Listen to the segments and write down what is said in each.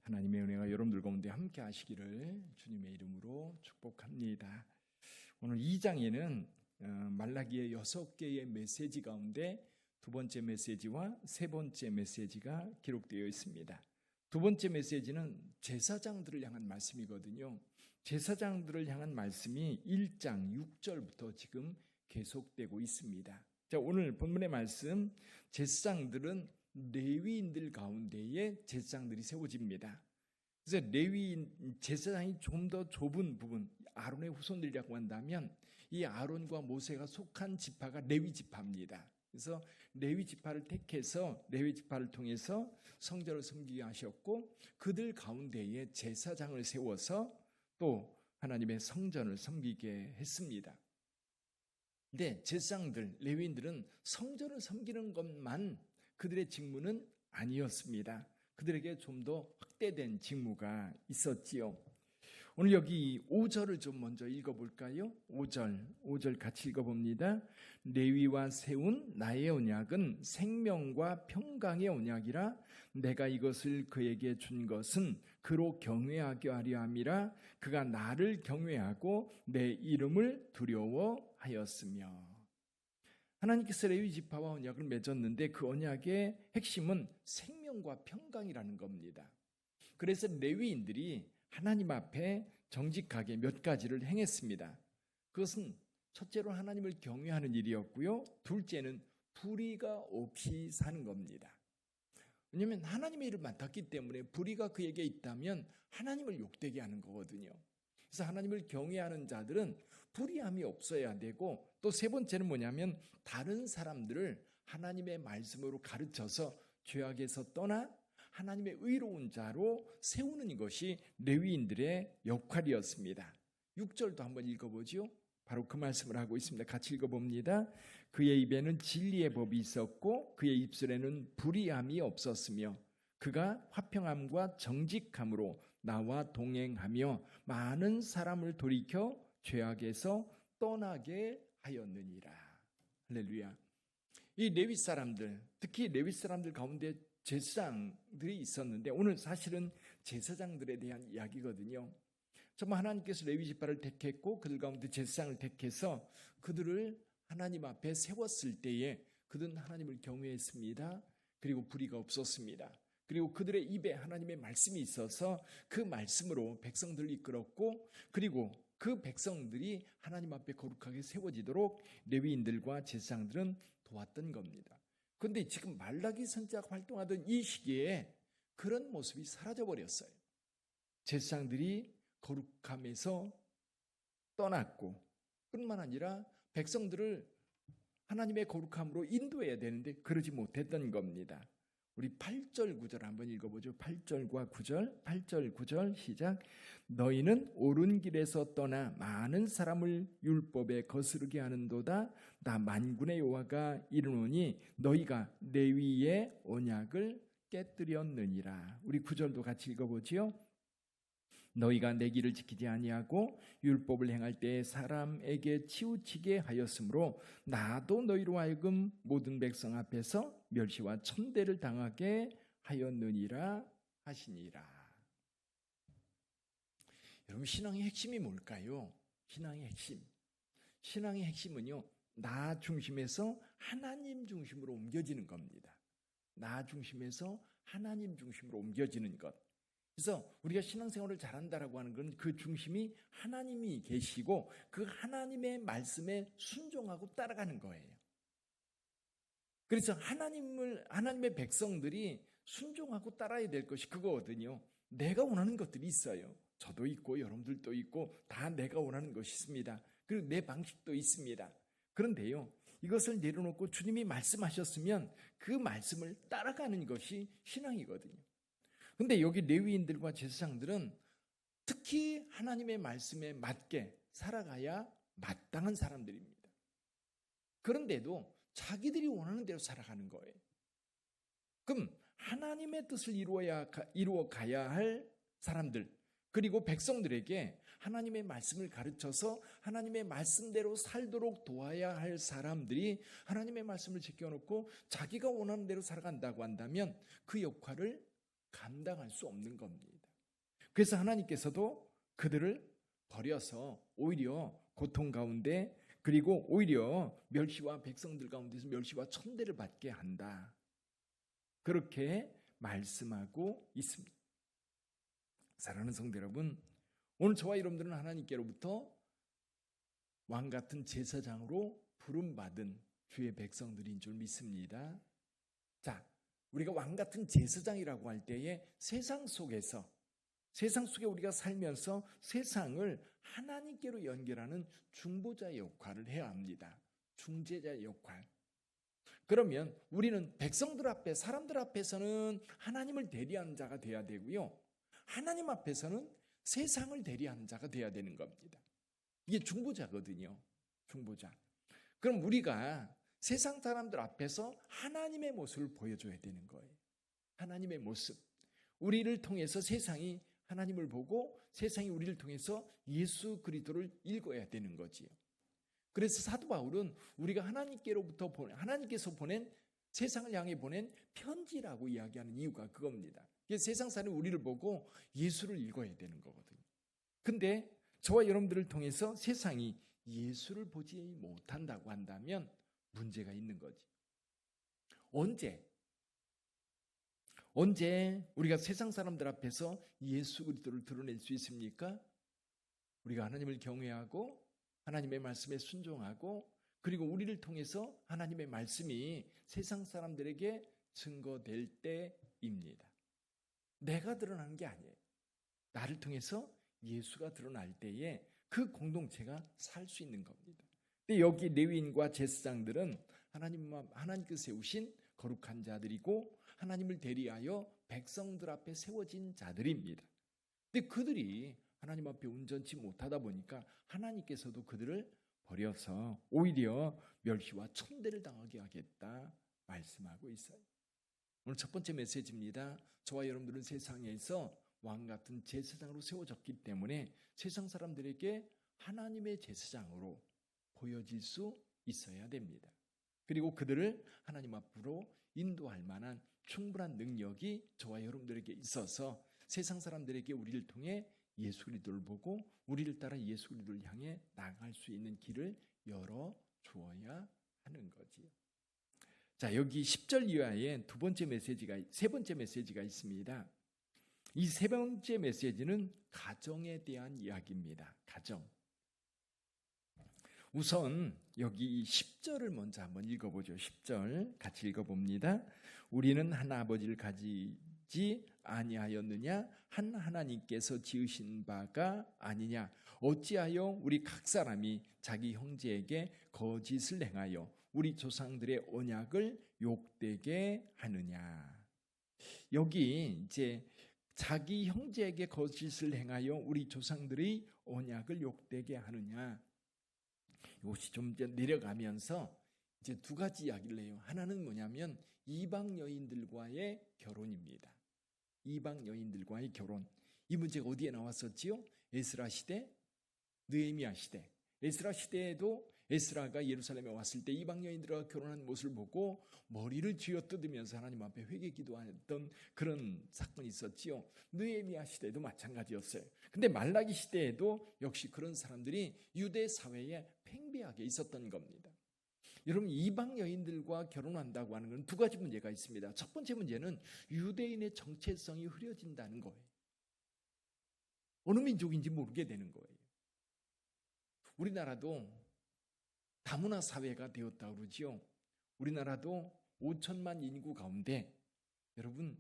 하나님의 은혜가 여러분들 가운데 함께 하시기를 주님의 이름으로 축복합니다. 오늘 2장에는 말라기의 6개의 메시지 가운데 두 번째 메시지와 세 번째 메시지가 기록되어 있습니다. 두 번째 메시지는 제사장들을 향한 말씀이거든요. 제사장들을 향한 말씀이 1장 6절부터 지금 계속되고 있습니다. 자, 오늘 본문의 말씀, 제사장들은 레위인들 가운데에 제사장들이 세워집니다. 그래서 레위인 제사장이 좀 더 좁은 부분, 아론의 후손들이라고 한다면 이 아론과 모세가 속한 지파가 레위 지파입니다. 그래서 레위 지파를 택해서 레위 지파를 통해서 성전을 섬기게 하셨고 그들 가운데에 제사장을 세워서 또 하나님의 성전을 섬기게 했습니다. 근데 제사장들, 레위인들은 성전을 섬기는 것만 그들의 직무는 아니었습니다. 그들에게 좀 더 확대된 직무가 있었지요. 오늘 여기 5절을 좀 먼저 읽어볼까요? 5절 같이 읽어봅니다. 레위와 세운 나의 언약은 생명과 평강의 언약이라 내가 이것을 그에게 준 것은 그로 경외하게 하려 함이라 그가 나를 경외하고 내 이름을 두려워하였으며. 하나님께서 레위 지파와 언약을 맺었는데 그 언약의 핵심은 생명과 평강이라는 겁니다. 그래서 레위인들이 하나님 앞에 정직하게 몇 가지를 행했습니다. 그것은 첫째로 하나님을 경외하는 일이었고요. 둘째는 불의가 없이 사는 겁니다. 왜냐하면 하나님의 일을 맡았기 때문에 불의가 그에게 있다면 하나님을 욕되게 하는 거거든요. 그래서 하나님을 경외하는 자들은 불의함이 없어야 되고 또 세 번째는 뭐냐면 다른 사람들을 하나님의 말씀으로 가르쳐서 죄악에서 떠나 하나님의 의로운 자로 세우는 것이 레위인들의 역할이었습니다. 6절도 한번 읽어보죠. 바로 그 말씀을 하고 있습니다. 같이 읽어봅니다. 그의 입에는 진리의 법이 있었고 그의 입술에는 불의함이 없었으며 그가 화평함과 정직함으로 나와 동행하며 많은 사람을 돌이켜 죄악에서 떠나게 하였느니라. 할렐루야. 이 레위 사람들, 특히 레위 사람들 가운데 제사장들이 있었는데 오늘 사실은 제사장들에 대한 이야기거든요. 정말 하나님께서 레위 지파를 택했고 그들 가운데 제사장을 택해서 그들을 하나님 앞에 세웠을 때에 그들은 하나님을 경외했습니다. 그리고 불의가 없었습니다. 그리고 그들의 입에 하나님의 말씀이 있어서 그 말씀으로 백성들을 이끌었고 그리고 그 백성들이 하나님 앞에 거룩하게 세워지도록 레위인들과 제사장들은 도왔던 겁니다. 그런데 지금 말라기 선지자가 활동하던 이 시기에 그런 모습이 사라져버렸어요. 제사장들이 거룩함에서 떠났고 뿐만 아니라 백성들을 하나님의 거룩함으로 인도해야 되는데 그러지 못했던 겁니다. 우리 8절 9절 한번 읽어보죠. 8절과 9절, 8절 9절 시작. 너희는 옳은 길에서 떠나 많은 사람을 율법에 거스르게 하는도다. 나 만군의 여호와가 이르노니 너희가 레위의 언약을 깨뜨렸느니라. 우리 9절도 같이 읽어보지요. 너희가 내 길을 지키지 아니하고 율법을 행할 때 사람에게 치우치게 하였으므로 나도 너희로 하여금 모든 백성 앞에서 멸시와 천대를 당하게 하였느니라 하시니라. 여러분, 신앙의 핵심이 뭘까요? 신앙의 핵심. 신앙의 핵심은요, 나 중심에서 하나님 중심으로 옮겨지는 겁니다. 나 중심에서 하나님 중심으로 옮겨지는 것. 그래서 우리가 신앙생활을 잘한다라고 하는 건 그 중심이 하나님이 계시고 그 하나님의 말씀에 순종하고 따라가는 거예요. 그래서 하나님의 백성들이 순종하고 따라야 될 것이 그거거든요. 내가 원하는 것들이 있어요. 저도 있고 여러분들도 있고 다 내가 원하는 것이 있습니다. 그리고 내 방식도 있습니다. 그런데요, 이것을 내려놓고 주님이 말씀하셨으면 그 말씀을 따라가는 것이 신앙이거든요. 근데 여기 레위인들과 제사장들은 특히 하나님의 말씀에 맞게 살아가야 마땅한 사람들입니다. 그런데도 자기들이 원하는 대로 살아가는 거예요. 그럼 하나님의 뜻을 이루어 가야 할 사람들, 그리고 백성들에게 하나님의 말씀을 가르쳐서 하나님의 말씀대로 살도록 도와야 할 사람들이 하나님의 말씀을 지켜놓고 자기가 원하는 대로 살아간다고 한다면 그 역할을 감당할 수 없는 겁니다. 그래서 하나님께서도 그들을 버려서 오히려 고통 가운데, 그리고 오히려 멸시와 백성들 가운데서 멸시와 천대를 받게 한다. 그렇게 말씀하고 있습니다. 사랑하는 성도 여러분, 오늘 저와 여러분들은 하나님께로부터 왕 같은 제사장으로 부름받은 주의 백성들인 줄 믿습니다. 자, 우리가 왕 같은 제사장이라고 할 때에 세상 속에 우리가 살면서 세상을 하나님께로 연결하는 중보자의 역할을 해야 합니다. 중재자의 역할. 그러면 우리는 백성들 앞에, 사람들 앞에서는 하나님을 대리하는 자가 돼야 되고요, 하나님 앞에서는 세상을 대리하는 자가 돼야 되는 겁니다. 이게 중보자거든요. 중보자. 그럼 우리가 세상 사람들 앞에서 하나님의 모습을 보여줘야 되는 거예요. 하나님의 모습. 우리를 통해서 세상이 하나님을 보고 세상이 우리를 통해서 예수 그리스도를 읽어야 되는 거지요. 그래서 사도 바울은 우리가 하나님께서 보낸, 세상을 향해 보낸 편지라고 이야기하는 이유가 그겁니다. 세상 사람이 우리를 보고 예수를 읽어야 되는 거거든요. 근데 저와 여러분들을 통해서 세상이 예수를 보지 못한다고 한다면 문제가 있는 거지. 언제 우리가 세상 사람들 앞에서 예수 그리스도를 드러낼 수 있습니까? 우리가 하나님을 경외하고 하나님의 말씀에 순종하고, 그리고 우리를 통해서 하나님의 말씀이 세상 사람들에게 증거될 때입니다. 내가 드러나는 게 아니에요. 나를 통해서 예수가 드러날 때에 그 공동체가 살 수 있는 겁니다. 근데 여기 레위인과 제사장들은 하나님께서 세우신 거룩한 자들이고 하나님을 대리하여 백성들 앞에 세워진 자들입니다. 근데 그들이 하나님 앞에 온전치 못하다 보니까 하나님께서도 그들을 버려서 오히려 멸시와 천대를 당하게 하겠다 말씀하고 있어요. 오늘 첫 번째 메시지입니다. 저와 여러분들은 세상에서 왕 같은 제사장으로 세워졌기 때문에 세상 사람들에게 하나님의 제사장으로 보여질 수 있어야 됩니다. 그리고 그들을 하나님 앞으로 인도할 만한 충분한 능력이 저와 여러분들에게 있어서 세상 사람들에게 우리를 통해 예수 그리스도를 보고 우리를 따라 예수 그리스도를 향해 나갈 수 있는 길을 열어 주어야 하는 거지요. 자, 여기 10절 이하에 세 번째 메시지가 있습니다. 이 세 번째 메시지는 가정에 대한 이야기입니다. 가정. 우선 여기 10절을 먼저 한번 읽어보죠. 10절 같이 읽어봅니다. 우리는 한 아버지를 가지지 아니하였느냐? 한 하나님께서 지으신 바가 아니냐? 어찌하여 우리 각 사람이 자기 형제에게 거짓을 행하여 우리 조상들의 언약을 욕되게 하느냐? 여기 이제 자기 형제에게 거짓을 행하여 우리 조상들의 언약을 욕되게 하느냐? 이것이 좀 내려가면서 이제 두 가지 이야기를 해요. 하나는 뭐냐면 이방 여인들과의 결혼입니다. 이방 여인들과의 결혼. 이 문제가 어디에 나왔었지요? 에스라 시대, 느헤미야 시대. 에스라 시대에도 에스라가 예루살렘에 왔을 때 이방 여인들과 결혼한 모습을 보고 머리를 쥐어뜯으면서 하나님 앞에 회개 기도했던 그런 사건이 있었지요. 느헤미야 시대도 마찬가지였어요. 근데 말라기 시대에도 역시 그런 사람들이 유대 사회에 팽배하게 있었던 겁니다. 여러분, 이방 여인들과 결혼한다고 하는 건 두 가지 문제가 있습니다. 첫 번째 문제는 유대인의 정체성이 흐려진다는 거예요. 어느 민족인지 모르게 되는 거예요. 우리나라도 다문화 사회가 되었다고 그러지요. 우리나라도 5천만 인구 가운데 여러분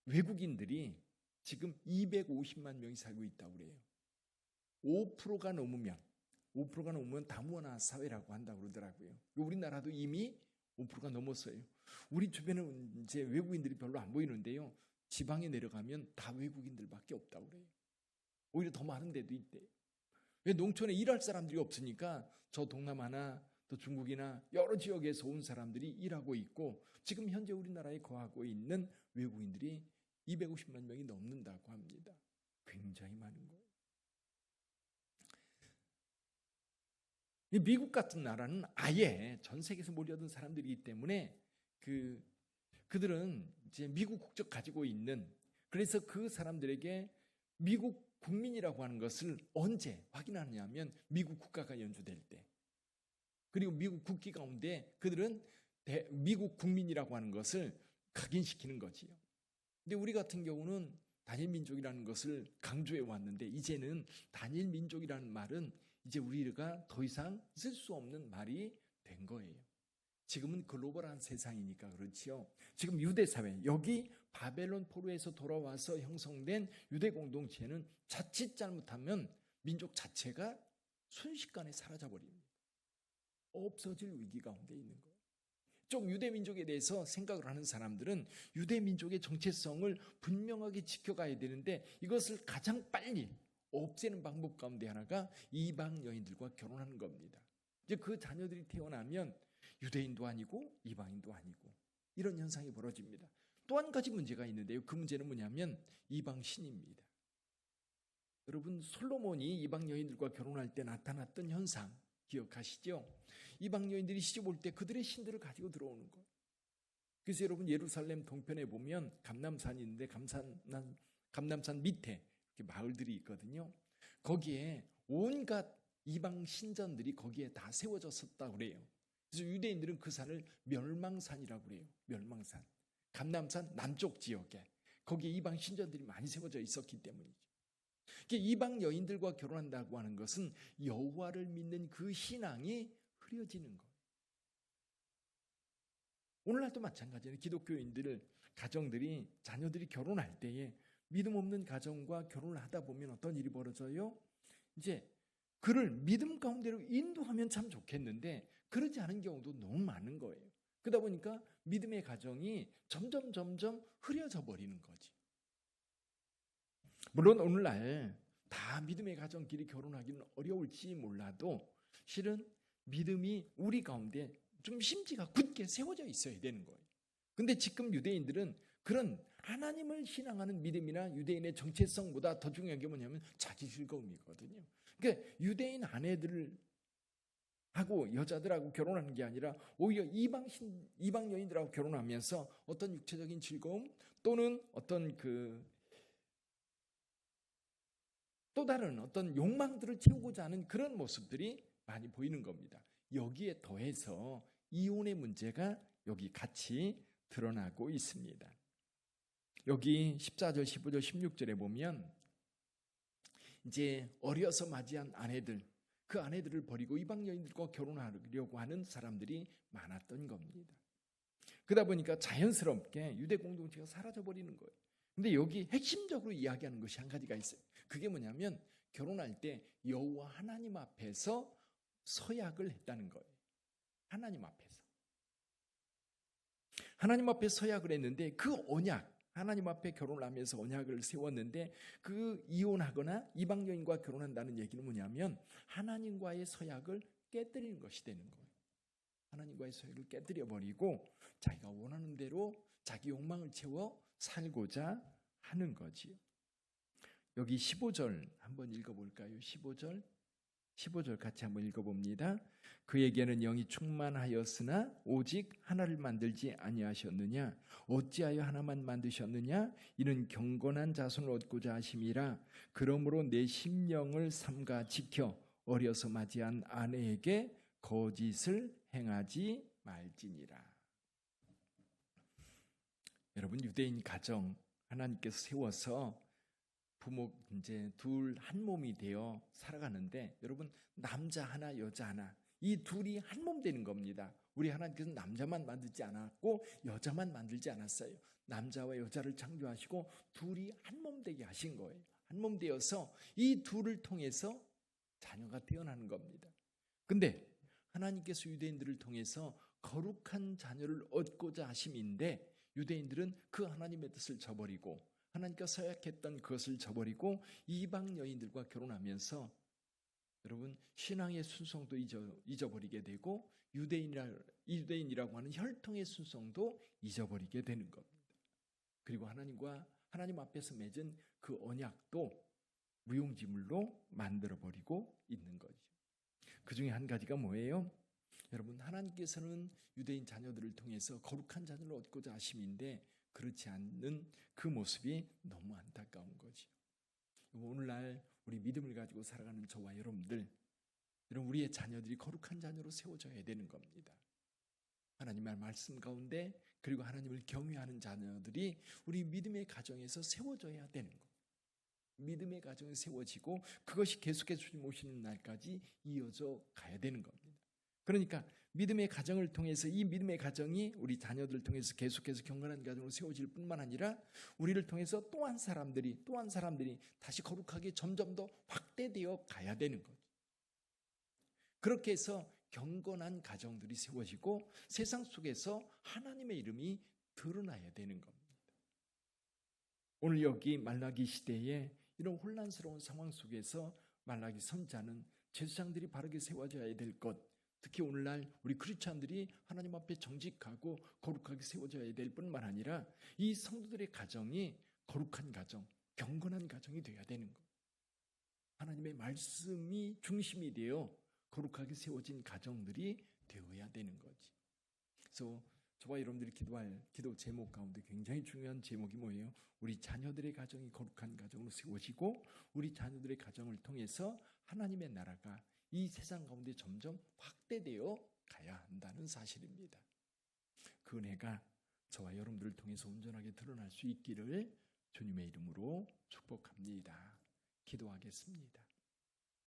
외국인들이 지금 250만 명이 살고 있다고 그래요. 5%가 넘으면 다문화 사회라고 한다고 그러더라고요. 우리나라도 이미 5%가 넘었어요. 우리 주변은 이제 외국인들이 별로 안 보이는데요. 지방에 내려가면 다 외국인들밖에 없다고 그래요. 오히려 더 많은 데도 있대요. 왜? 농촌에 일할 사람들이 없으니까 저 동남아나 또 중국이나 여러 지역에서 온 사람들이 일하고 있고, 지금 현재 우리나라에 거하고 있는 외국인들이 250만 명이 넘는다고 합니다. 굉장히 많은 거예요. 미국 같은 나라는 아예 전 세계에서 몰려든 사람들이기 때문에 그들은 이제 미국 국적 가지고 있는 그래서 그 사람들에게 미국 국민이라고 하는 것을 언제 확인하느냐면 미국 국가가 연주될 때, 그리고 미국 국기 가운데 그들은 미국 국민이라고 하는 것을 각인시키는 거지요. 근데 우리 같은 경우는 단일 민족이라는 것을 강조해 왔는데, 이제는 단일 민족이라는 말은 이제 우리가 더 이상 쓸 수 없는 말이 된 거예요. 지금은 글로벌한 세상이니까 그렇지요. 지금 유대 사회, 여기 바벨론 포로에서 돌아와서 형성된 유대 공동체는 자칫 잘못하면 민족 자체가 순식간에 사라져 버립니다. 없어질 위기 가운데 있는 거예요. 좀 유대 민족에 대해서 생각을 하는 사람들은 유대 민족의 정체성을 분명하게 지켜가야 되는데, 이것을 가장 빨리 없애는 방법 가운데 하나가 이방 여인들과 결혼하는 겁니다. 이제 그 자녀들이 태어나면 유대인도 아니고 이방인도 아니고 이런 현상이 벌어집니다. 또 한 가지 문제가 있는데요. 그 문제는 뭐냐면 이방 신입니다. 여러분, 솔로몬이 이방 여인들과 결혼할 때 나타났던 현상 기억하시죠? 이방 여인들이 시집 올 때 그들의 신들을 가지고 들어오는 거예요. 그래서 여러분, 예루살렘 동편에 보면 감람산이 있는데 감람산 밑에 이렇게 마을들이 있거든요. 거기에 온갖 이방 신전들이 거기에 다 세워졌었다고 그래요. 그래서 유대인들은 그 산을 멸망산이라고 그래요. 멸망산. 감람산 남쪽 지역에 거기에 이방 신전들이 많이 세워져 있었기 때문이죠. 이방 여인들과 결혼한다고 하는 것은 여호와를 믿는 그 신앙이 흐려지는 거예요. 오늘날도 마찬가지예요. 기독교인들 가정들이, 자녀들이 결혼할 때에 믿음 없는 가정과 결혼을 하다 보면 어떤 일이 벌어져요? 이제 그를 믿음 가운데로 인도하면 참 좋겠는데 그러지 않은 경우도 너무 많은 거예요. 그러다 보니까 믿음의 가정이 점점 흐려져 버리는 거지. 물론 오늘날 다 믿음의 가정끼리 결혼하기는 어려울지 몰라도 실은 믿음이 우리 가운데 좀 심지가 굳게 세워져 있어야 되는 거예요. 근데 지금 유대인들은 그런 하나님을 신앙하는 믿음이나 유대인의 정체성보다 더 중요한 게 뭐냐면 자기 즐거움이거든요. 그러니까 유대인 아내들하고 여자들하고 결혼하는 게 아니라 오히려 이방 여인들하고 결혼하면서 어떤 육체적인 즐거움 또는 어떤 또 다른 어떤 욕망들을 채우고자 하는 그런 모습들이 많이 보이는 겁니다. 여기에 더해서 이혼의 문제가 여기 같이 드러나고 있습니다. 여기 14절, 15절, 16절에 보면 이제 어려서 맞이한 아내들, 그 아내들을 버리고 이방 여인들과 결혼하려고 하는 사람들이 많았던 겁니다. 그러다 보니까 자연스럽게 유대 공동체가 사라져버리는 거예요. 근데 여기 핵심적으로 이야기하는 것이 한 가지가 있어요. 그게 뭐냐면 결혼할 때 여호와 하나님 앞에서 서약을 했다는 거예요. 하나님 앞에서. 하나님 앞에 서약을 했는데 그 언약, 하나님 앞에 결혼을 하면서 언약을 세웠는데 그 이혼하거나 이방 여인과 결혼한다는 얘기는 뭐냐면 하나님과의 서약을 깨뜨리는 것이 되는 거예요. 하나님과의 서약을 깨뜨려 버리고 자기가 원하는 대로 자기 욕망을 채워 살고자 하는 거지요. 여기 15절 한번 읽어볼까요? 15절 같이 한번 읽어봅니다. 그에게는 영이 충만하였으나 오직 하나를 만들지 아니하셨느냐? 어찌하여 하나만 만드셨느냐? 이는 경건한 자손을 얻고자 하심이라. 그러므로 내 심령을 삼가 지켜 어려서 맞이한 아내에게 거짓을 행하지 말지니라. 여러분, 유대인 가정 하나님께서 세워서 부모 이제 둘 한 몸이 되어 살아가는데, 여러분, 남자 하나 여자 하나 이 둘이 한 몸 되는 겁니다. 우리 하나님께서 남자만 만들지 않았고 여자만 만들지 않았어요. 남자와 여자를 창조하시고 둘이 한 몸 되게 하신 거예요. 한 몸 되어서 이 둘을 통해서 자녀가 태어나는 겁니다. 근데 하나님께서 유대인들을 통해서 거룩한 자녀를 얻고자 하심인데 유대인들은 그 하나님의 뜻을 저버리고 하나님께서 서약했던 그것을 저버리고 이방 여인들과 결혼하면서 여러분 신앙의 순성도 잊어버리게 되고 유대인이라고 하는 혈통의 순성도 잊어버리게 되는 겁니다. 그리고 하나님 앞에서 맺은 그 언약도 무용지물로 만들어버리고 있는 거죠. 그 중에 한 가지가 뭐예요? 여러분, 하나님께서는 유대인 자녀들을 통해서 거룩한 자녀를 얻고자 하심인데 그렇지 않는 그 모습이 너무 안타까운 거지. 오늘날 우리 믿음을 가지고 살아가는 저와 여러분들, 이런 우리의 자녀들이 거룩한 자녀로 세워져야 되는 겁니다. 하나님의 말씀 가운데 그리고 하나님을 경외하는 자녀들이 우리 믿음의 가정에서 세워져야 되는 것. 믿음의 가정이 세워지고 그것이 계속해서 주님 오시는 날까지 이어져 가야 되는 겁니다. 그러니까 믿음의 가정을 통해서 이 믿음의 가정이 우리 자녀들을 통해서 계속해서 경건한 가정으로 세워질 뿐만 아니라 우리를 통해서 또한 사람들이 다시 거룩하게 점점 더 확대되어 가야 되는 거죠. 그렇게 해서 경건한 가정들이 세워지고 세상 속에서 하나님의 이름이 드러나야 되는 겁니다. 오늘 여기 말라기 시대에 이런 혼란스러운 상황 속에서 말라기 선지자는 제사장들이 바르게 세워져야 될 것, 특히 오늘날 우리 크리스찬들이 하나님 앞에 정직하고 거룩하게 세워져야 될 뿐만 아니라 이 성도들의 가정이 거룩한 가정, 경건한 가정이 되어야 되는 것. 하나님의 말씀이 중심이 되어 거룩하게 세워진 가정들이 되어야 되는 거지. 그래서 저와 여러분들이 기도할 기도 제목 가운데 굉장히 중요한 제목이 뭐예요? 우리 자녀들의 가정이 거룩한 가정으로 세워지고 우리 자녀들의 가정을 통해서 하나님의 나라가 이 세상 가운데 점점 확대되어 가야 한다는 사실입니다. 그 은혜가 저와 여러분들을 통해서 온전하게 드러날 수 있기를 주님의 이름으로 축복합니다. 기도하겠습니다.